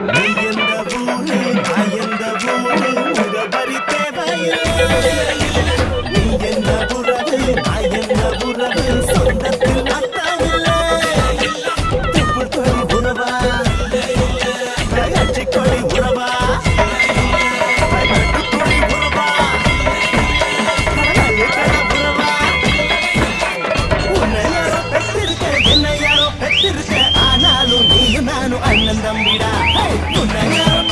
நீ எந்த ஊரு நான் எந்த ஊரு முகவரி தேவையில்லை நீ எந்த உறவு நான் எந்த உறவு சொந்தத்தில் அர்த்தமில்லை திப்பு கொடி உறவா அச்சி கொடி உறவா கொடி உறவா உறவா உன்னை யாரோ பெற்றிருக்க என்னை யாரோ பெற்றிருக்க ஆனாலும் நீயும் நானும் அண்ணன் தம்பிடா உன்னை யாரோ